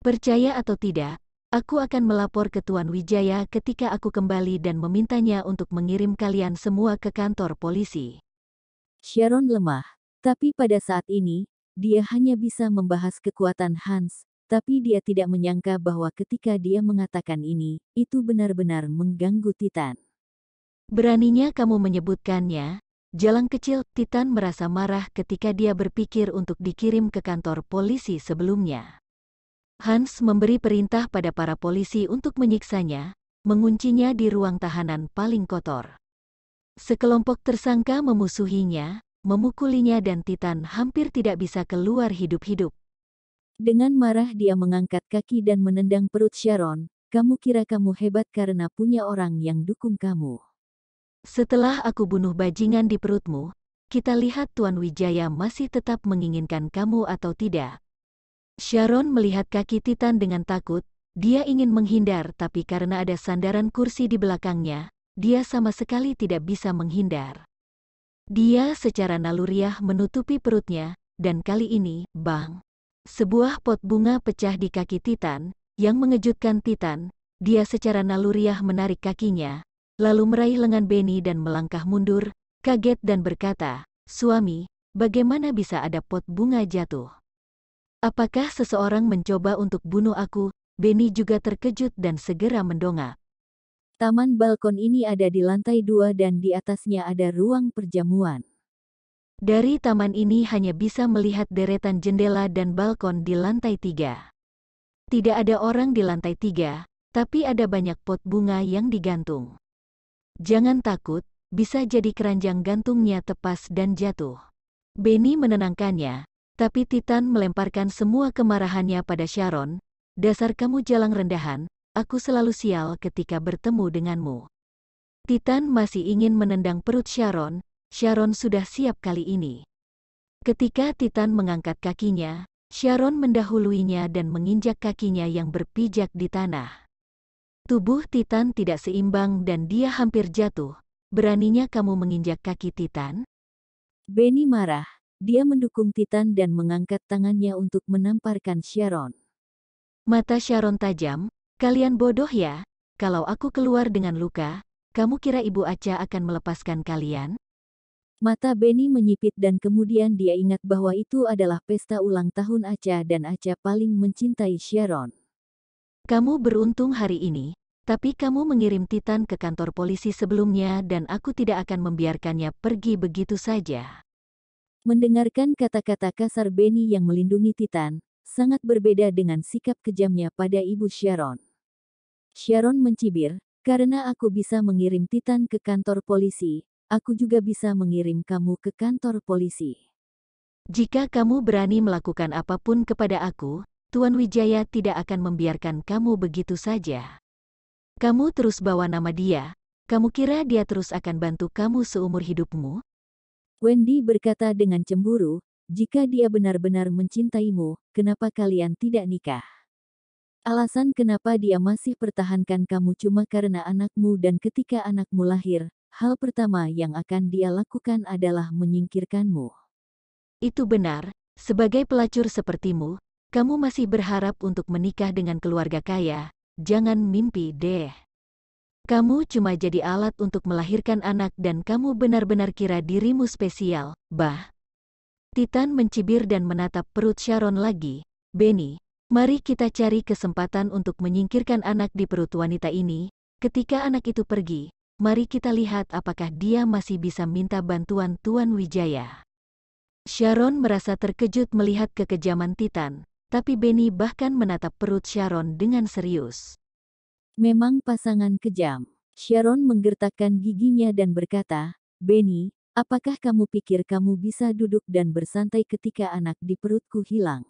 Percaya atau tidak, aku akan melapor ke Tuan Wijaya ketika aku kembali dan memintanya untuk mengirim kalian semua ke kantor polisi. Sharon lemah, tapi pada saat ini, dia hanya bisa membahas kekuatan Hans, tapi dia tidak menyangka bahwa ketika dia mengatakan ini, itu benar-benar mengganggu Titan. Beraninya kamu menyebutkannya. Jalang kecil Titan merasa marah ketika dia berpikir untuk dikirim ke kantor polisi sebelumnya. Hans memberi perintah pada para polisi untuk menyiksanya, menguncinya di ruang tahanan paling kotor. Sekelompok tersangka memusuhinya, memukulinya dan Titan hampir tidak bisa keluar hidup-hidup. Dengan marah dia mengangkat kaki dan menendang perut Sharon. Kamu kira kamu hebat karena punya orang yang dukung kamu. Setelah aku bunuh bajingan di perutmu, kita lihat Tuan Wijaya masih tetap menginginkan kamu atau tidak. Sharon melihat kaki Titan dengan takut, dia ingin menghindar tapi karena ada sandaran kursi di belakangnya, dia sama sekali tidak bisa menghindar. Dia secara naluriah menutupi perutnya, dan kali ini, bang. Sebuah pot bunga pecah di kaki Titan, yang mengejutkan Titan. Dia secara naluriah menarik kakinya, lalu meraih lengan Benny dan melangkah mundur, kaget dan berkata, "Suami, bagaimana bisa ada pot bunga jatuh? Apakah seseorang mencoba untuk bunuh aku?" Benny juga terkejut dan segera mendongak. Taman balkon ini ada di lantai 2 dan di atasnya ada ruang perjamuan. Dari taman ini hanya bisa melihat deretan jendela dan balkon di lantai 3. Tidak ada orang di lantai 3, tapi ada banyak pot bunga yang digantung. Jangan takut, bisa jadi keranjang gantungnya tepas dan jatuh. Benny menenangkannya, tapi Titan melemparkan semua kemarahannya pada Sharon. Dasar kamu jalang rendahan, aku selalu sial ketika bertemu denganmu. Titan masih ingin menendang perut Sharon. Sharon sudah siap kali ini. Ketika Titan mengangkat kakinya, Sharon mendahuluinya dan menginjak kakinya yang berpijak di tanah. Tubuh Titan tidak seimbang dan dia hampir jatuh. Beraninya kamu menginjak kaki Titan? Benny marah. Dia mendukung Titan dan mengangkat tangannya untuk menamparkan Sharon. Mata Sharon tajam. Kalian bodoh ya? Kalau aku keluar dengan luka, kamu kira Ibu Acha akan melepaskan kalian? Mata Benny menyipit dan kemudian dia ingat bahwa itu adalah pesta ulang tahun Acha dan Acha paling mencintai Sharon. Kamu beruntung hari ini, tapi kamu mengirim Titan ke kantor polisi sebelumnya dan aku tidak akan membiarkannya pergi begitu saja. Mendengarkan kata-kata kasar Benny yang melindungi Titan, sangat berbeda dengan sikap kejamnya pada ibu Sharon. Sharon mencibir, karena aku bisa mengirim Titan ke kantor polisi, aku juga bisa mengirim kamu ke kantor polisi. Jika kamu berani melakukan apapun kepada aku, Tuan Wijaya tidak akan membiarkan kamu begitu saja. Kamu terus bawa nama dia, kamu kira dia terus akan bantu kamu seumur hidupmu? Wendy berkata dengan cemburu, jika dia benar-benar mencintaimu, kenapa kalian tidak nikah? Alasan kenapa dia masih pertahankan kamu cuma karena anakmu dan ketika anakmu lahir, hal pertama yang akan dia lakukan adalah menyingkirkanmu. Itu benar, sebagai pelacur sepertimu, kamu masih berharap untuk menikah dengan keluarga kaya, jangan mimpi deh. Kamu cuma jadi alat untuk melahirkan anak dan kamu benar-benar kira dirimu spesial, bah. Titan mencibir dan menatap perut Sharon lagi. Benny, mari kita cari kesempatan untuk menyingkirkan anak di perut wanita ini. Ketika anak itu pergi, mari kita lihat apakah dia masih bisa minta bantuan Tuan Wijaya. Sharon merasa terkejut melihat kekejaman Titan, tapi Benny bahkan menatap perut Sharon dengan serius. Memang pasangan kejam. Sharon menggertakkan giginya dan berkata, Benny, apakah kamu pikir kamu bisa duduk dan bersantai ketika anak di perutku hilang?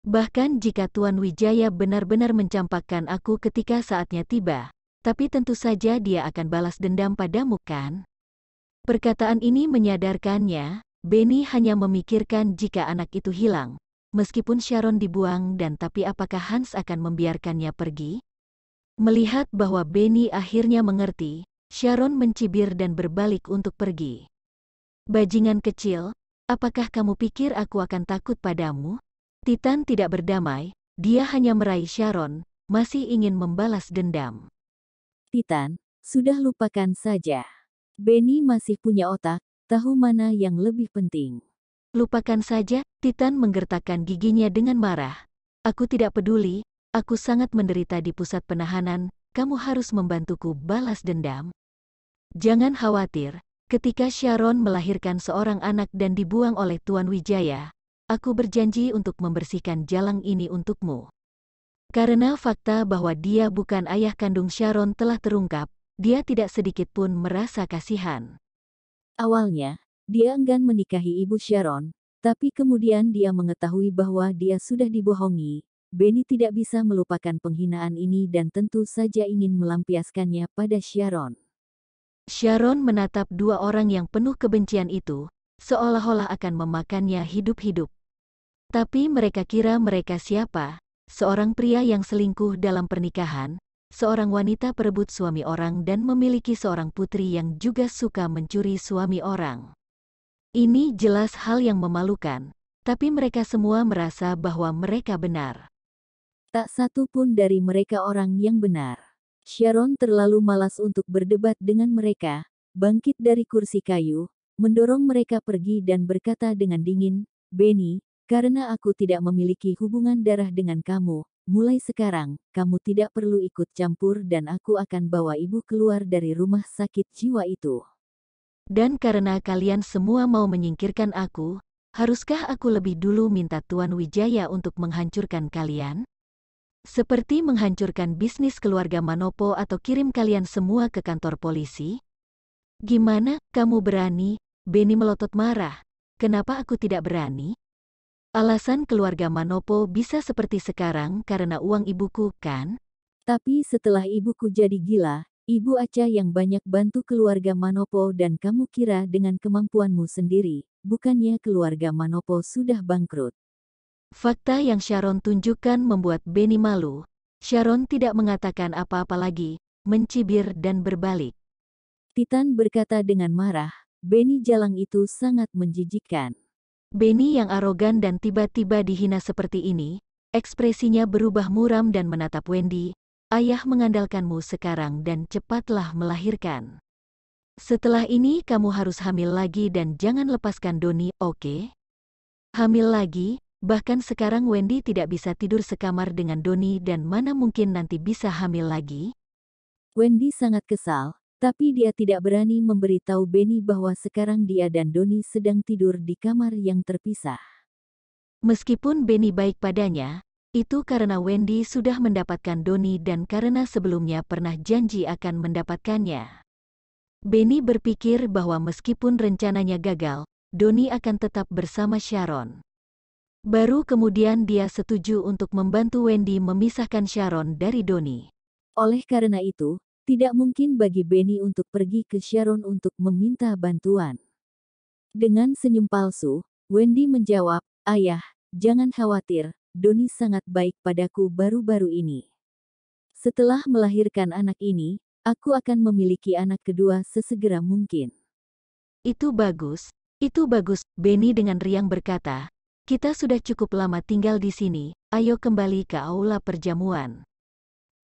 Bahkan jika Tuan Wijaya benar-benar mencampakkan aku ketika saatnya tiba, tapi tentu saja dia akan balas dendam padamu kan? Perkataan ini menyadarkannya, Benny hanya memikirkan jika anak itu hilang. Meskipun Sharon dibuang dan tapi apakah Hans akan membiarkannya pergi? Melihat bahwa Benny akhirnya mengerti, Sharon mencibir dan berbalik untuk pergi. Bajingan kecil, apakah kamu pikir aku akan takut padamu? Titan tidak berdamai, dia hanya meraih Sharon, masih ingin membalas dendam. Titan, sudah lupakan saja. Benny masih punya otak, tahu mana yang lebih penting. Lupakan saja, Titan menggertakkan giginya dengan marah. Aku tidak peduli, aku sangat menderita di pusat penahanan, kamu harus membantuku balas dendam. Jangan khawatir, ketika Sharon melahirkan seorang anak dan dibuang oleh Tuan Wijaya, aku berjanji untuk membersihkan jalang ini untukmu. Karena fakta bahwa dia bukan ayah kandung Sharon telah terungkap, dia tidak sedikit pun merasa kasihan. Awalnya, dia enggan menikahi ibu Sharon, tapi kemudian dia mengetahui bahwa dia sudah dibohongi. Benny tidak bisa melupakan penghinaan ini dan tentu saja ingin melampiaskannya pada Sharon. Sharon menatap dua orang yang penuh kebencian itu, seolah-olah akan memakannya hidup-hidup. Tapi mereka kira mereka siapa? Seorang pria yang selingkuh dalam pernikahan, seorang wanita perebut suami orang dan memiliki seorang putri yang juga suka mencuri suami orang. Ini jelas hal yang memalukan, tapi mereka semua merasa bahwa mereka benar. Tak satu pun dari mereka orang yang benar. Sharon terlalu malas untuk berdebat dengan mereka, bangkit dari kursi kayu, mendorong mereka pergi dan berkata dengan dingin, Benny, karena aku tidak memiliki hubungan darah dengan kamu, mulai sekarang, kamu tidak perlu ikut campur dan aku akan bawa ibu keluar dari rumah sakit jiwa itu. Dan karena kalian semua mau menyingkirkan aku, haruskah aku lebih dulu minta Tuan Wijaya untuk menghancurkan kalian? Seperti menghancurkan bisnis keluarga Manopo atau kirim kalian semua ke kantor polisi? Gimana, kamu berani? Benny melotot marah. Kenapa aku tidak berani? Alasan keluarga Manopo bisa seperti sekarang karena uang ibuku, kan? Tapi setelah ibuku jadi gila, Ibu Aca yang banyak bantu keluarga Manopo dan kamu kira dengan kemampuanmu sendiri, bukannya keluarga Manopo sudah bangkrut. Fakta yang Sharon tunjukkan membuat Benny malu. Sharon tidak mengatakan apa-apa lagi, mencibir dan berbalik. Titan berkata dengan marah, Benny jalang itu sangat menjijikkan. Benny yang arogan dan tiba-tiba dihina seperti ini, ekspresinya berubah muram dan menatap Wendy. Ayah mengandalkanmu sekarang dan cepatlah melahirkan. Setelah ini kamu harus hamil lagi dan jangan lepaskan Doni, oke? Hamil lagi? Bahkan sekarang Wendy tidak bisa tidur sekamar dengan Doni dan mana mungkin nanti bisa hamil lagi? Wendy sangat kesal, tapi dia tidak berani memberitahu Benny bahwa sekarang dia dan Doni sedang tidur di kamar yang terpisah. Meskipun Benny baik padanya, itu karena Wendy sudah mendapatkan Doni dan karena sebelumnya pernah janji akan mendapatkannya. Benny berpikir bahwa meskipun rencananya gagal, Doni akan tetap bersama Sharon. Baru kemudian dia setuju untuk membantu Wendy memisahkan Sharon dari Doni. Oleh karena itu, tidak mungkin bagi Benny untuk pergi ke Sharon untuk meminta bantuan. Dengan senyum palsu, Wendy menjawab, Ayah, jangan khawatir, Doni sangat baik padaku baru-baru ini. Setelah melahirkan anak ini, aku akan memiliki anak kedua sesegera mungkin. Itu bagus, Benny dengan riang berkata. Kita sudah cukup lama tinggal di sini, ayo kembali ke aula perjamuan.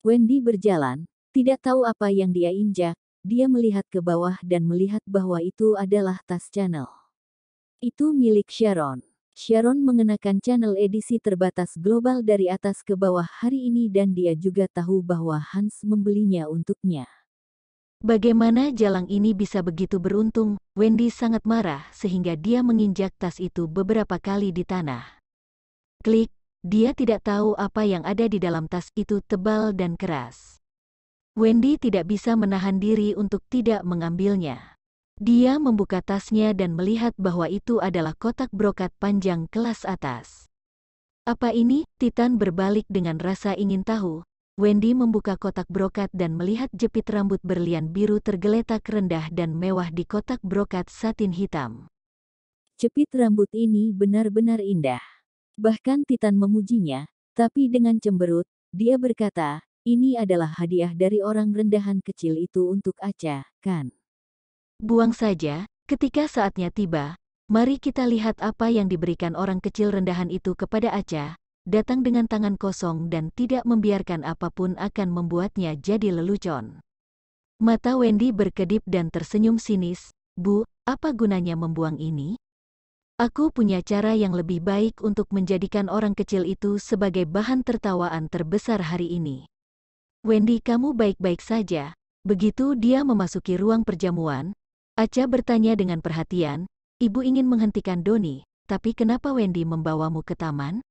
Wendy berjalan, tidak tahu apa yang dia injak, dia melihat ke bawah dan melihat bahwa itu adalah tas Chanel. Itu milik Sharon. Sharon mengenakan Chanel edisi terbatas global dari atas ke bawah hari ini dan dia juga tahu bahwa Hans membelinya untuknya. Bagaimana jalang ini bisa begitu beruntung? Wendy sangat marah sehingga dia menginjak tas itu beberapa kali di tanah. Klik, dia tidak tahu apa yang ada di dalam tas itu tebal dan keras. Wendy tidak bisa menahan diri untuk tidak mengambilnya. Dia membuka tasnya dan melihat bahwa itu adalah kotak brokat panjang kelas atas. Apa ini? Titan berbalik dengan rasa ingin tahu. Wendy membuka kotak brokat dan melihat jepit rambut berlian biru tergeletak rendah dan mewah di kotak brokat satin hitam. Jepit rambut ini benar-benar indah. Bahkan Titan memujinya, tapi dengan cemberut, dia berkata, ini adalah hadiah dari orang rendahan kecil itu untuk Aca, kan? Buang saja, ketika saatnya tiba, mari kita lihat apa yang diberikan orang kecil rendahan itu kepada Aca. datang dengan tangan kosong dan tidak membiarkan apapun akan membuatnya jadi lelucon. Mata Wendy berkedip dan tersenyum sinis. Bu, apa gunanya membuang ini? Aku punya cara yang lebih baik untuk menjadikan orang kecil itu sebagai bahan tertawaan terbesar hari ini. Wendy, kamu baik-baik saja? Begitu dia memasuki ruang perjamuan, Acha bertanya dengan perhatian, Ibu ingin menghentikan Doni, tapi kenapa Wendy membawamu ke taman?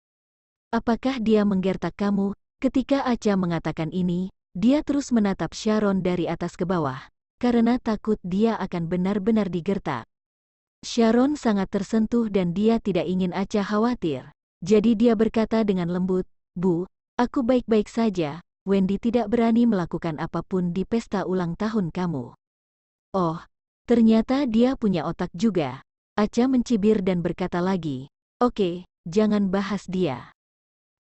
Apakah dia menggertak kamu? Ketika Acha mengatakan ini, dia terus menatap Sharon dari atas ke bawah, karena takut dia akan benar-benar digertak. Sharon sangat tersentuh dan dia tidak ingin Acha khawatir. Jadi dia berkata dengan lembut, Bu, aku baik-baik saja, Wendy tidak berani melakukan apapun di pesta ulang tahun kamu. Oh, ternyata dia punya otak juga. Acha mencibir dan berkata lagi, oke, jangan bahas dia.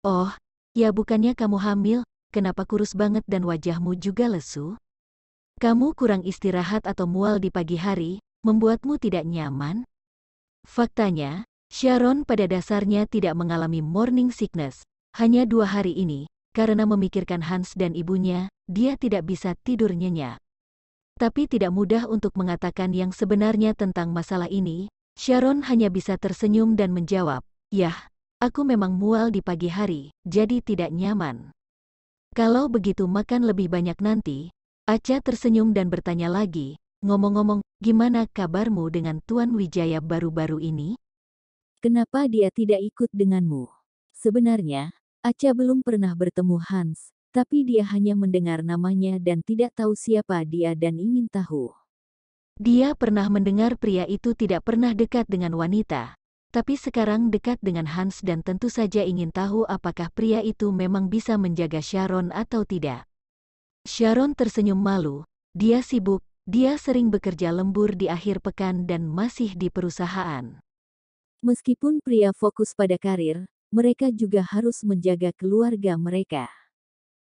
Oh, ya bukannya kamu hamil, kenapa kurus banget dan wajahmu juga lesu? Kamu kurang istirahat atau mual di pagi hari, membuatmu tidak nyaman? Faktanya, Sharon pada dasarnya tidak mengalami morning sickness, hanya 2 hari ini, karena memikirkan Hans dan ibunya, dia tidak bisa tidur nyenyak. Tapi tidak mudah untuk mengatakan yang sebenarnya tentang masalah ini. Sharon hanya bisa tersenyum dan menjawab, "Yah, aku memang mual di pagi hari, jadi tidak nyaman." Kalau begitu makan lebih banyak nanti. Acha tersenyum dan bertanya lagi, ngomong-ngomong, gimana kabarmu dengan Tuan Wijaya baru-baru ini? Kenapa dia tidak ikut denganmu? Sebenarnya, Acha belum pernah bertemu Hans, tapi dia hanya mendengar namanya dan tidak tahu siapa dia dan ingin tahu. Dia pernah mendengar pria itu tidak pernah dekat dengan wanita, tapi sekarang dekat dengan Hans dan tentu saja ingin tahu apakah pria itu memang bisa menjaga Sharon atau tidak. Sharon tersenyum malu, dia sibuk, dia sering bekerja lembur di akhir pekan dan masih di perusahaan. Meskipun pria fokus pada karir, mereka juga harus menjaga keluarga mereka.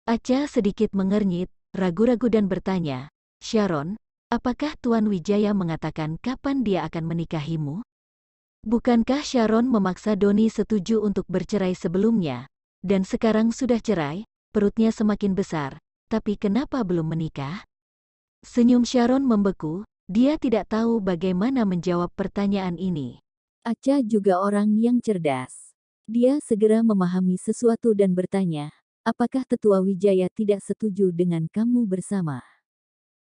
Acha sedikit mengernyit, ragu-ragu dan bertanya, Sharon, apakah Tuan Wijaya mengatakan kapan dia akan menikahimu? Bukankah Sharon memaksa Doni setuju untuk bercerai sebelumnya, dan sekarang sudah cerai, perutnya semakin besar, tapi kenapa belum menikah? Senyum Sharon membeku, dia tidak tahu bagaimana menjawab pertanyaan ini. Acha juga orang yang cerdas. Dia segera memahami sesuatu dan bertanya, apakah Tetua Wijaya tidak setuju dengan kamu bersama?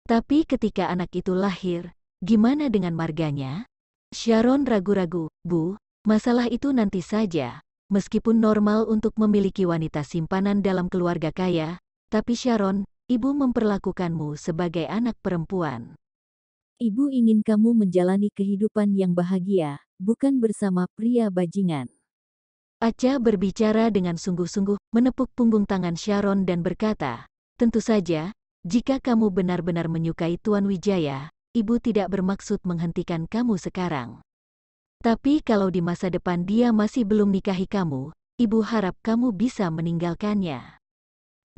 Tapi ketika anak itu lahir, gimana dengan marganya? Sharon ragu-ragu, Bu, masalah itu nanti saja. Meskipun normal untuk memiliki wanita simpanan dalam keluarga kaya, tapi Sharon, Ibu memperlakukanmu sebagai anak perempuan. Ibu ingin kamu menjalani kehidupan yang bahagia, bukan bersama pria bajingan. Acha berbicara dengan sungguh-sungguh, menepuk punggung tangan Sharon dan berkata, tentu saja, jika kamu benar-benar menyukai Tuan Wijaya, Ibu tidak bermaksud menghentikan kamu sekarang. Tapi kalau di masa depan dia masih belum nikahi kamu, Ibu harap kamu bisa meninggalkannya.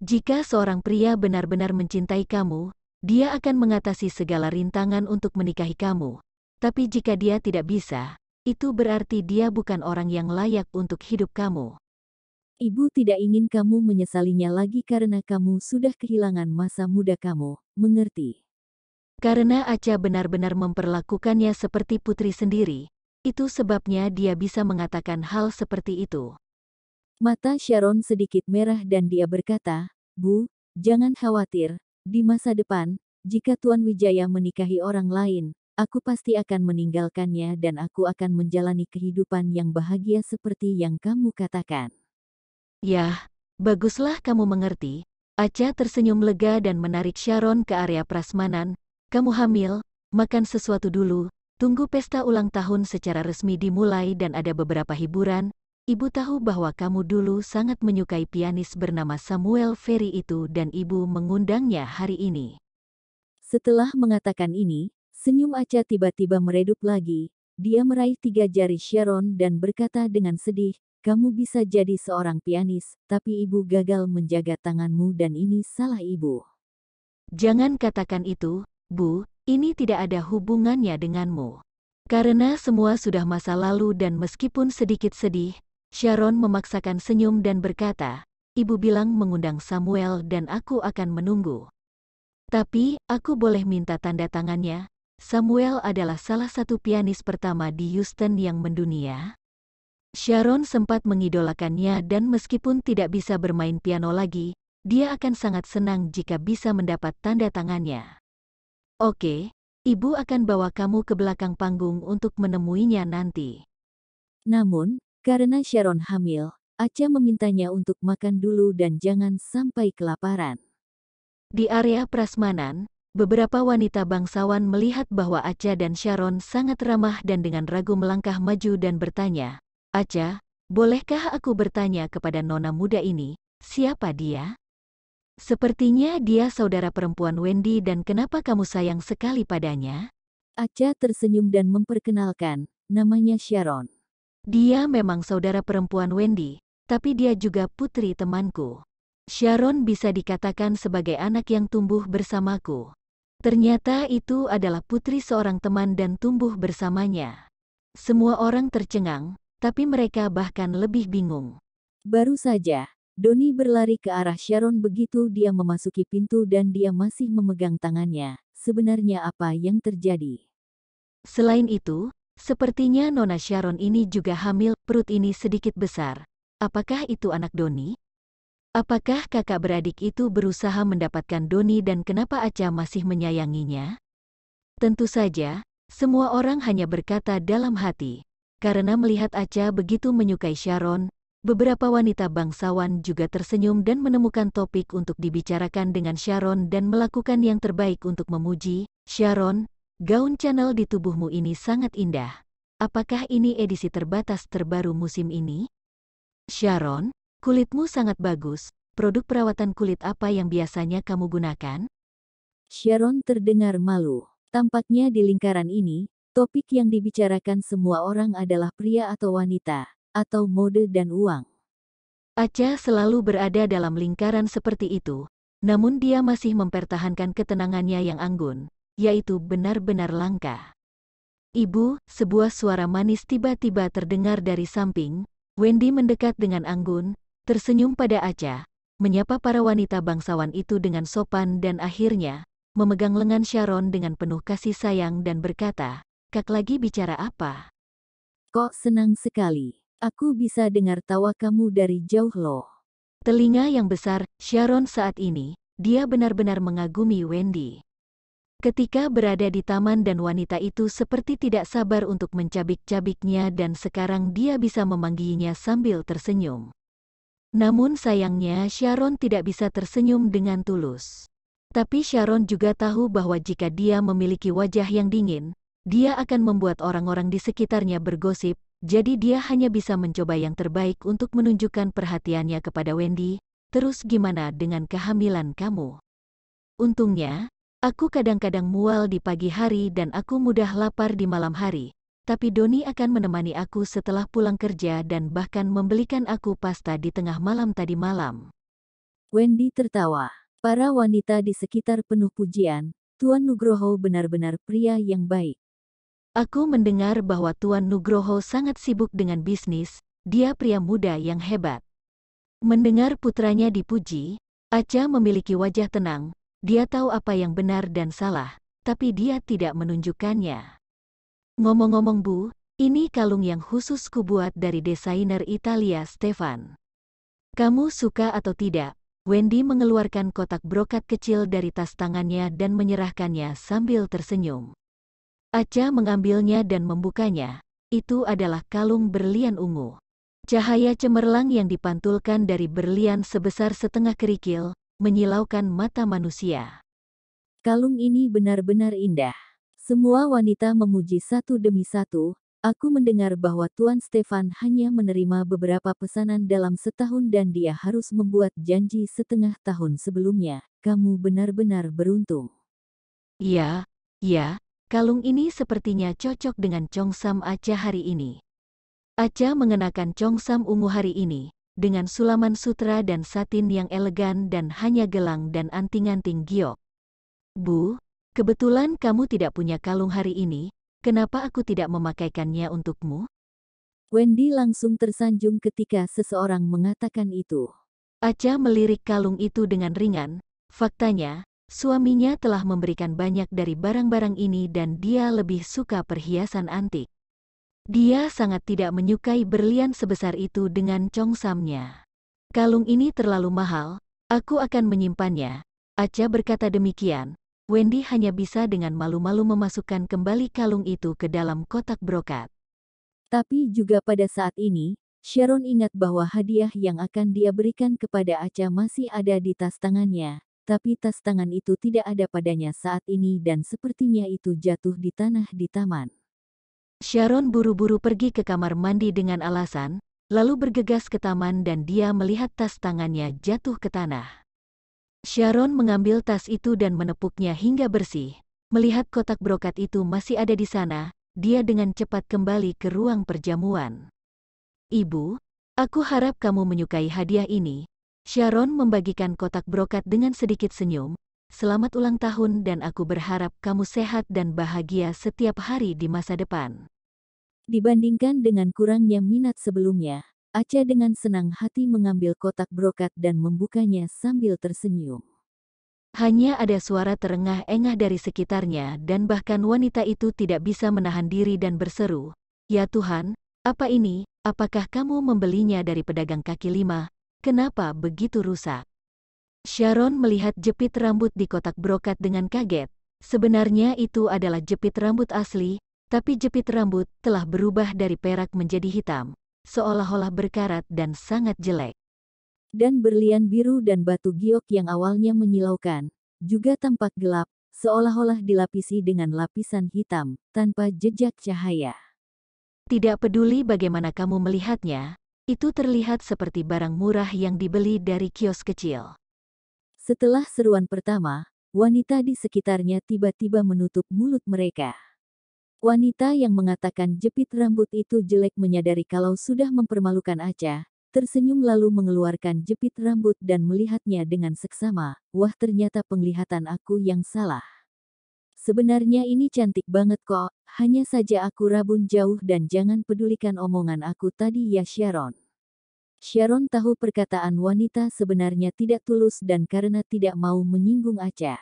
Jika seorang pria benar-benar mencintai kamu, dia akan mengatasi segala rintangan untuk menikahi kamu. Tapi jika dia tidak bisa, itu berarti dia bukan orang yang layak untuk hidup kamu. Ibu tidak ingin kamu menyesalinya lagi karena kamu sudah kehilangan masa muda kamu, mengerti? Karena Acha benar-benar memperlakukannya seperti putri sendiri, itu sebabnya dia bisa mengatakan hal seperti itu. Mata Sharon sedikit merah dan dia berkata, Bu, jangan khawatir, di masa depan, jika Tuan Wijaya menikahi orang lain, aku pasti akan meninggalkannya dan aku akan menjalani kehidupan yang bahagia seperti yang kamu katakan. Yah, baguslah kamu mengerti. Acha tersenyum lega dan menarik Sharon ke area prasmanan. Kamu hamil, makan sesuatu dulu, tunggu pesta ulang tahun secara resmi dimulai dan ada beberapa hiburan. Ibu tahu bahwa kamu dulu sangat menyukai pianis bernama Samuel Ferry itu dan ibu mengundangnya hari ini. Setelah mengatakan ini, senyum Acha tiba-tiba meredup lagi. Dia meraih 3 jari Sharon dan berkata dengan sedih, kamu bisa jadi seorang pianis, tapi ibu gagal menjaga tanganmu dan ini salah ibu. Jangan katakan itu, Bu, ini tidak ada hubungannya denganmu. Karena semua sudah masa lalu dan meskipun sedikit sedih, Sharon memaksakan senyum dan berkata, "Ibu bilang mengundang Samuel dan aku akan menunggu. Tapi, aku boleh minta tanda tangannya? Samuel adalah salah satu pianis pertama di Houston yang mendunia." Sharon sempat mengidolakannya dan meskipun tidak bisa bermain piano lagi, dia akan sangat senang jika bisa mendapat tanda tangannya. "Oke, ibu akan bawa kamu ke belakang panggung untuk menemuinya nanti." Namun, karena Sharon hamil, Acha memintanya untuk makan dulu dan jangan sampai kelaparan. Di area prasmanan, beberapa wanita bangsawan melihat bahwa Acha dan Sharon sangat ramah dan dengan ragu melangkah maju dan bertanya, "Acha, bolehkah aku bertanya kepada nona muda ini, siapa dia? Sepertinya dia saudara perempuan Wendy dan kenapa kamu sayang sekali padanya?" Acha tersenyum dan memperkenalkan, namanya Sharon. "Dia memang saudara perempuan Wendy, tapi dia juga putri temanku. Sharon bisa dikatakan sebagai anak yang tumbuh bersamaku." Ternyata itu adalah putri seorang teman dan tumbuh bersamanya. Semua orang tercengang, tapi mereka bahkan lebih bingung. Baru saja, Doni berlari ke arah Sharon begitu dia memasuki pintu dan dia masih memegang tangannya. Sebenarnya apa yang terjadi? Selain itu, sepertinya Nona Sharon ini juga hamil, perut ini sedikit besar. Apakah itu anak Doni? Apakah kakak beradik itu berusaha mendapatkan Doni dan kenapa Acha masih menyayanginya? Tentu saja, semua orang hanya berkata dalam hati. Karena melihat Acha begitu menyukai Sharon, beberapa wanita bangsawan juga tersenyum dan menemukan topik untuk dibicarakan dengan Sharon dan melakukan yang terbaik untuk memuji, "Sharon, gaun Chanel di tubuhmu ini sangat indah. Apakah ini edisi terbatas terbaru musim ini? Sharon, kulitmu sangat bagus. Produk perawatan kulit apa yang biasanya kamu gunakan?" Sharon terdengar malu. Tampaknya di lingkaran ini, topik yang dibicarakan semua orang adalah pria atau wanita, atau mode dan uang. Acha selalu berada dalam lingkaran seperti itu, namun dia masih mempertahankan ketenangannya yang anggun, yaitu benar-benar langka. "Ibu," sebuah suara manis tiba-tiba terdengar dari samping. Wendy mendekat dengan anggun, tersenyum pada Acha, menyapa para wanita bangsawan itu dengan sopan dan akhirnya, memegang lengan Sharon dengan penuh kasih sayang dan berkata, "Kak lagi bicara apa?" Kok senang sekali. Aku bisa dengar tawa kamu dari jauh loh. Telinga yang besar, Sharon saat ini, dia benar-benar mengagumi Wendy. Ketika berada di taman dan wanita itu seperti tidak sabar untuk mencabik-cabiknya dan sekarang dia bisa memanggilnya sambil tersenyum. Namun sayangnya Sharon tidak bisa tersenyum dengan tulus. Tapi Sharon juga tahu bahwa jika dia memiliki wajah yang dingin, dia akan membuat orang-orang di sekitarnya bergosip, jadi dia hanya bisa mencoba yang terbaik untuk menunjukkan perhatiannya kepada Wendy. "Terus gimana dengan kehamilan kamu? Untungnya, aku kadang-kadang mual di pagi hari dan aku mudah lapar di malam hari. Tapi Doni akan menemani aku setelah pulang kerja dan bahkan membelikan aku pasta di tengah malam tadi malam." Wendy tertawa. Para wanita di sekitar penuh pujian, Tuan Nugroho benar-benar pria yang baik. "Aku mendengar bahwa Tuan Nugroho sangat sibuk dengan bisnis, dia pria muda yang hebat." Mendengar putranya dipuji, Acha memiliki wajah tenang, dia tahu apa yang benar dan salah, tapi dia tidak menunjukkannya. "Ngomong-ngomong Bu, ini kalung yang khusus kubuat dari desainer Italia Stefan. Kamu suka atau tidak?" Wendy mengeluarkan kotak brokat kecil dari tas tangannya dan menyerahkannya sambil tersenyum. Acha mengambilnya dan membukanya. Itu adalah kalung berlian ungu. Cahaya cemerlang yang dipantulkan dari berlian sebesar setengah kerikil, menyilaukan mata manusia. Kalung ini benar-benar indah. Semua wanita memuji satu demi satu. Aku mendengar bahwa Tuan Stefan hanya menerima beberapa pesanan dalam setahun dan dia harus membuat janji setengah tahun sebelumnya. Kamu benar-benar beruntung. "Ya, ya, kalung ini sepertinya cocok dengan Chongsam Acha hari ini." Acha mengenakan Chongsam ungu hari ini, dengan sulaman sutra dan satin yang elegan dan hanya gelang dan anting-anting giok. "Bu, kebetulan kamu tidak punya kalung hari ini, kenapa aku tidak memakaikannya untukmu?" Wendy langsung tersanjung ketika seseorang mengatakan itu. Acha melirik kalung itu dengan ringan. Faktanya, suaminya telah memberikan banyak dari barang-barang ini dan dia lebih suka perhiasan antik. Dia sangat tidak menyukai berlian sebesar itu dengan congsamnya. Kalung ini terlalu mahal, aku akan menyimpannya. Acha berkata demikian. Wendy hanya bisa dengan malu-malu memasukkan kembali kalung itu ke dalam kotak brokat. Tapi juga pada saat ini, Sharon ingat bahwa hadiah yang akan dia berikan kepada Acha masih ada di tas tangannya, tapi tas tangan itu tidak ada padanya saat ini dan sepertinya itu jatuh di tanah di taman. Sharon buru-buru pergi ke kamar mandi dengan alasan, lalu bergegas ke taman dan dia melihat tas tangannya jatuh ke tanah. Sharon mengambil tas itu dan menepuknya hingga bersih. Melihat kotak brokat itu masih ada di sana, dia dengan cepat kembali ke ruang perjamuan. Ibu, aku harap kamu menyukai hadiah ini. Sharon membagikan kotak brokat dengan sedikit senyum. Selamat ulang tahun dan aku berharap kamu sehat dan bahagia setiap hari di masa depan. Dibandingkan dengan kurangnya minat sebelumnya, Acha dengan senang hati mengambil kotak brokat dan membukanya sambil tersenyum. Hanya ada suara terengah-engah dari sekitarnya dan bahkan wanita itu tidak bisa menahan diri dan berseru, "Ya Tuhan, apa ini? Apakah kamu membelinya dari pedagang kaki lima? Kenapa begitu rusak?" Sharon melihat jepit rambut di kotak brokat dengan kaget. Sebenarnya itu adalah jepit rambut asli, tapi jepit rambut telah berubah dari perak menjadi hitam, seolah-olah berkarat dan sangat jelek. Dan berlian biru dan batu giok yang awalnya menyilaukan, juga tampak gelap, seolah-olah dilapisi dengan lapisan hitam, tanpa jejak cahaya. Tidak peduli bagaimana kamu melihatnya, itu terlihat seperti barang murah yang dibeli dari kios kecil. Setelah seruan pertama, wanita di sekitarnya tiba-tiba menutup mulut mereka. Wanita yang mengatakan jepit rambut itu jelek menyadari kalau sudah mempermalukan Acha, tersenyum lalu mengeluarkan jepit rambut dan melihatnya dengan seksama. Wah, ternyata penglihatan aku yang salah. Sebenarnya ini cantik banget kok, hanya saja aku rabun jauh dan jangan pedulikan omongan aku tadi ya Sharon. Sharon tahu perkataan wanita sebenarnya tidak tulus dan karena tidak mau menyinggung Acha.